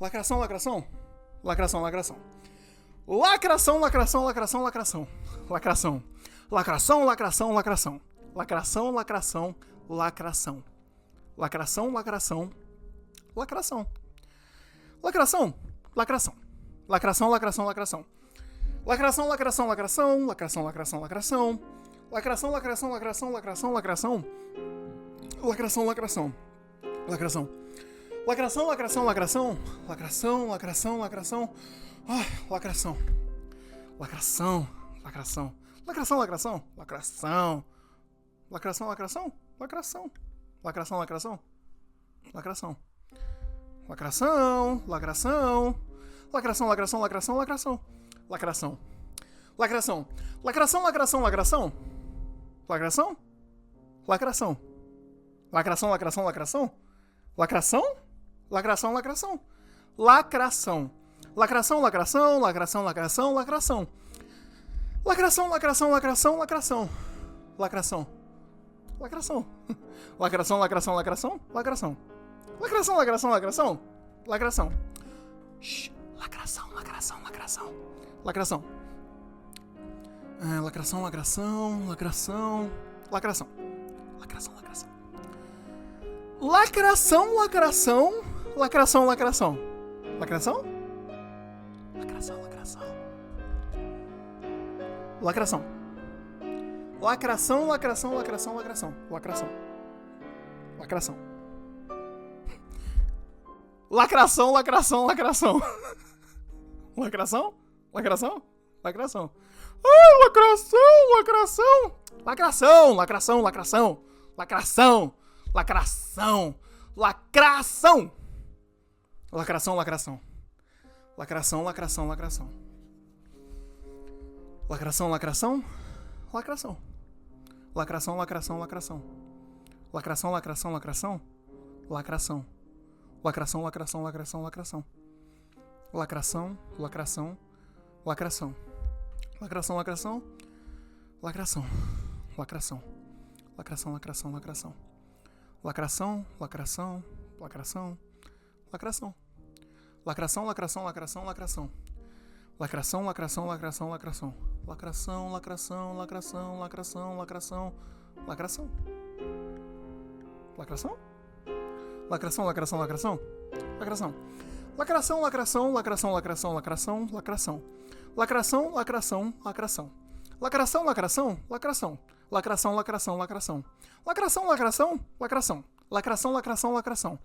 Lacração, lacração. Lacração, lacração. Lacração, lacração, lacração, lacração. Lacração. Lacração, lacração, lacração. Lacração, lacração, lacração. Lacração, lacração, lacração. Lacração, lacração. Lacração, lacração, lacração. Lacração, lacração, lacração. Lacração, lacração, lacração. Lacração, lacração, lacração, lacração, lacração. Lacração, lacração. Lacração. Lacração, lacração, lacração. Lacração, lacração, lacração. Ai, lacração. Lacração, lacração. Lacração, lacração. Lacração. Lacração, lacração. Lacração. Lacração, lacração. Lacração. Lacração, lacração. Lacração, lacração, lacração, lacração. Lacração. Lacração. Lacração, lacração, lacração. Lacração? Lacração. Lacração, lacração, lacração. Lacração? Lacração, lacração. Lacração. Lacração, lacração, lacração, lacração, lacração. Lacração, lacração, lacração, lacração. Lacração. Lacração. Lacração, lacração, lacração, lacração. Lacração, lacração, lacração. Lacração. Shhh. Lacração, lacração, lacração. Lacração. Lacração, lacração, lacração. Lacração. Lacração, lacração. Lacração, lacração. Lacração, lacração. Lacração? Lacração, lacração. Lacração. Lacração, lacração, lacração, lacração. Lacração. Lacração. Lacração, lacração, lacração. Lacração? Lacração? Lacração. Ai, lacração, lacração. Lacração, lacração, lacração. Lacração. Lacração. Lacração. Lacração, lacração. Lacração, lacração, lacração. Lacração, lacração. Lacração. Lacração, lacração, lacração. Lacração, lacração, lacração. Lacração. Lacração, lacração, lacração, lacração. Lacração, lacração, lacração. Lacração, lacração. Lacração. Lacração. Lacração, lacração, lacração. Lacração, lacração, lacração. Lacração. Lacração, lacração, lacração, lacração. Lacração, lacração, lacração, lacração. Lacração, lacração, lacração, lacração, lacração. Lacração. Lacração? Lacração, lacração, lacração. Lacração. Lacração, lacração, lacração, lacração, lacração, lacração. Lacração, lacração, lacração. Lacração, lacração, lacração. Lacração, lacração, lacração. Lacração, lacração, lacração. Lacração, lacração, lacração.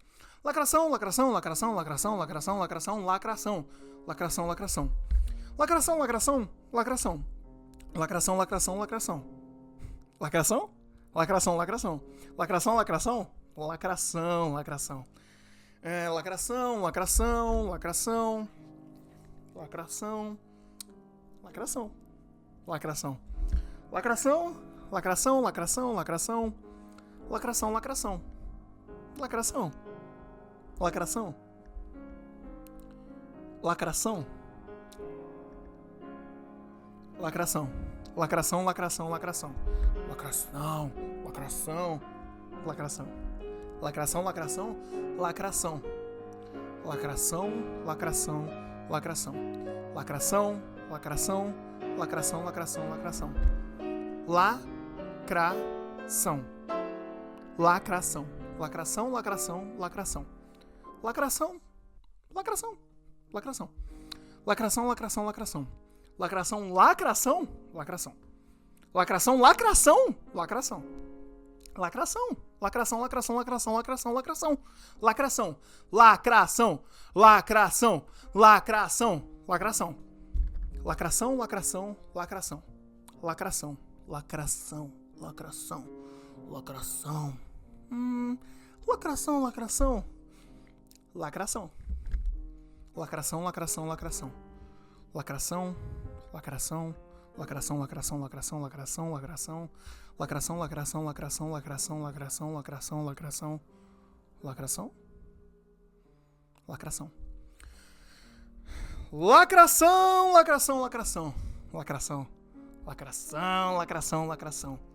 Lacração, lacração, lacração, lacração, lacração, lacração, lacração. Lacração, lacração. Lacração, lacração, lacração. Lacração, lacração, lacração. Lacração? Lacração, lacração. Lacração, lacração. Lacração, lacração. Lacração, lacração, lacração. Lacração. Lacração. Lacração. Lacração, lacração, lacração, lacração. Lacração, lacração. Lacração. Lacração. Lacração. Lacração. Lacração, lacração, lacração. Lacração, lacração, lacração. Lacração, lacração, lacração. Lacração, lacração, lacração. Lacração, lacração, lacração, lacração, lacração. Lacração. Lacração. Lacração, lacração, lacração. Lacração, lacração, lacração. Lacração, lacração, lacração. Lacração, lacração, lacração. Lacração, lacração, lacração. Lacração, lacração, lacração, lacração, lacração, lacração. Lacração, lacração, lacração, lacração, lacração. Lacração, lacração, lacração. Lacração, lacração, lacração, lacração. Lacração, lacração. Lacração. Lacração, lacração, lacração. Lacração, lacração, lacração, lacração, lacração, lacração, lacração. Lacração, lacração, lacração, lacração, lacração, lacração, lacração. Lacração? Lacração. Lacração, lacração, lacração. Lacração. Lacração, lacração, lacração.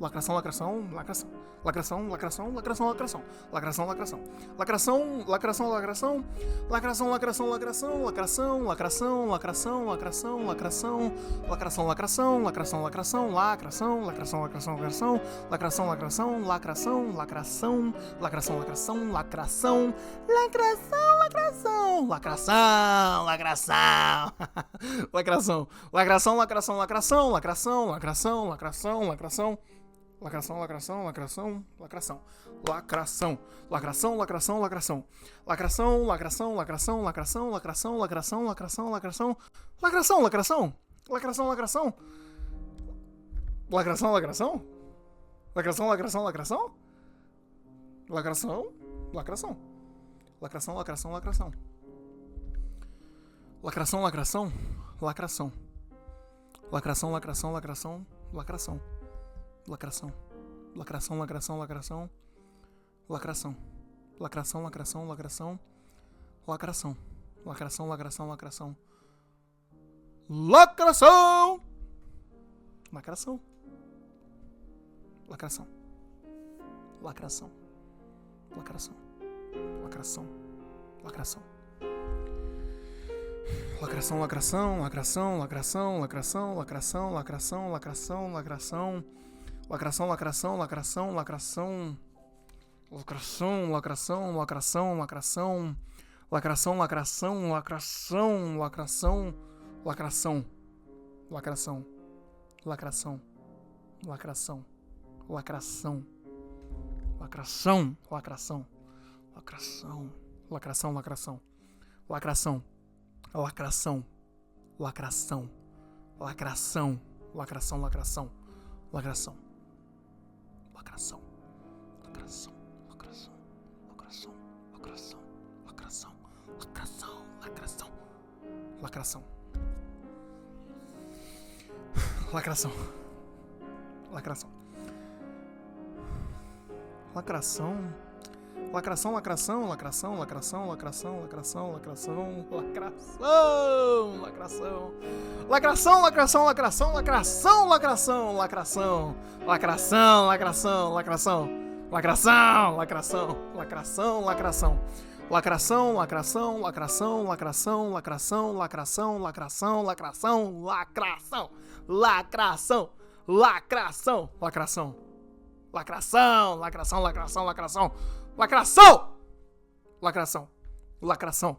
Lacração, lacração, lacração. Lacração, lacração, lacração, lacração. Lacração, lacração. Lacração, lacração, lacração. Lacração, lacração, lacração. Lacração, lacração, lacração, lacração, lacração. Lacração, lacração, lacração, lacração. Lacração, lacração, lacração, lacração. Lacração, lacração, lacração, lacração. Lacração, lacração, lacração. Lacração, lacração. Lacração, lacração. Lacração. Lacração, lacração, lacração. Lacração, lacração, lacração, lacração. Lacração, lacração, lacração, lacração. Lacração. Lacração, lacração, lacração. Lacração, lacração, lacração, lacração, lacração, lacração, lacração, lacração. Lacração, lacração. Lacração, lacração. Lacração, lacração. Lacração, lacração, lacração. Lacração, lacração. Lacração, lacração, lacração. Lacração, lacração, lacração. Lacração, lacração, lacração, lacração. Lacração. Lacração, lacração, lacração. Lacração. Lacração, lacração, lacração. Lacração. Lacração, lacração, lacração. Lacração! Lacração. Lacração. Lacração. Lacração. Lacração. Lacração. Lacração, lacração, lacração, lacração, lacração, lacração, lacração, lacração, lacração. Lacração, lacração, lacração, lacração. Lacração, lacração, lacração, lacração. Lacração, lacração, lacração, lacração. Lacração. Lacração. Lacração. Lacração. Lacração. Lacração. Lacração. Lacração. Lacração, lacração. Lacração. Lacração. Lacração. Lacração. Lacração, lacração. Lacração. Lacração. Lacração. Lacração. Lacração. Lacração. Lacração. Lacração. Lacração. Lacração. Lacração. Lacração. Lacração. Lacração, lacração, lacração, lacração, lacração, lacração, lacração, lacração, lacração. Lacração, lacração, lacração, lacração, lacração, lacração. Lacração, lacração, lacração. Lacração, lacração, lacração, lacração. Lacração, lacração, lacração, lacração, lacração, lacração, lacração, lacração, lacração, lacração, lacração, lacração. Lacração, lacração, lacração, lacração. Lacração! Lacração. Lacração.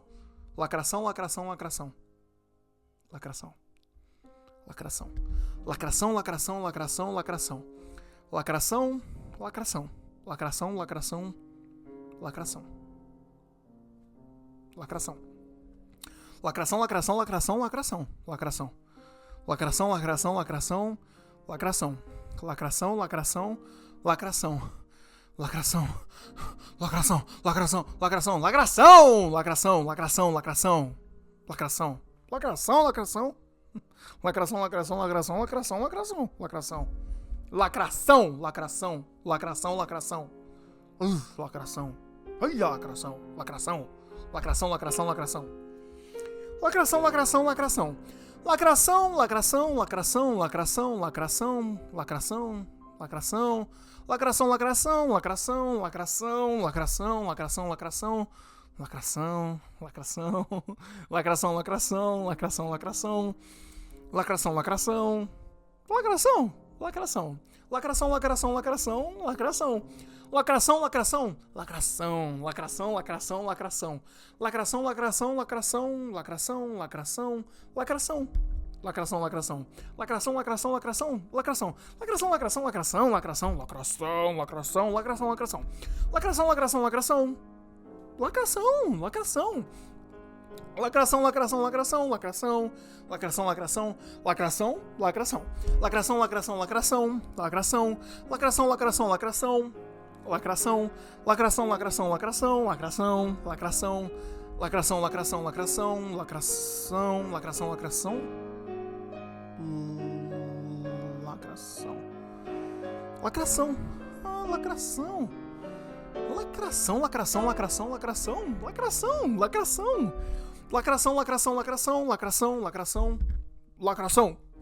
Lacração, lacração, lacração. Lacração. Lacração. Lacração, lacração, lacração, lacração. Lacração, lacração. Lacração, lacração. Lacração. Lacração. Lacração, lacração, lacração, lacração. Lacração. Lacração, lacração, lacração. Lacração. Lacração, lacração, lacração. Lacração. Lacração, lacração, lacração, lacração, lacração, lacração, lacração. Lacração. Lacração, lacração. Lacração, lacração, lacração, lacração, lacração, lacração. Lacração, lacração, lacração, lacração. Lacração. Ai, lacração, lacração. Lacração, lacração, lacração. Lacração, lacração, lacração. Lacração, lacração, lacração, lacração, lacração, lacração, lacração. Lacração, lacração, lacração, lacração, lacração, lacração, lacração. Lacração, lacração. Lacração, lacração, lacração, lacração. Lacração, lacração. Lacração, lacração. Lacração, lacração, lacração, lacração. Lacração, lacração, lacração, lacração, lacração, lacração. Lacração, lacração, lacração, lacração, lacração, lacração. Lacração, lacração. Lacração, lacração, lacração, lacração. Lacração, lacração, lacração, lacração, lacração, lacração, lacração, lacração. Lacração, lacração, lacração. Lacração, lacração. Lacração, lacração, lacração, lacração. Lacração, lacração, lacração, lacração. Lacração, lacração, lacração, lacração. Lacração, lacração, lacração. Lacração, lacração, lacração, lacração, lacração, lacração. Lacração, lacração, lacração, lacração, lacração, lacração. Lacração. Lacração. Ah, lacração. Lacração, lacração, lacração, lacração, lacração, lacração. Lacração, lacração, lacração, lacração, lacração. Lacração.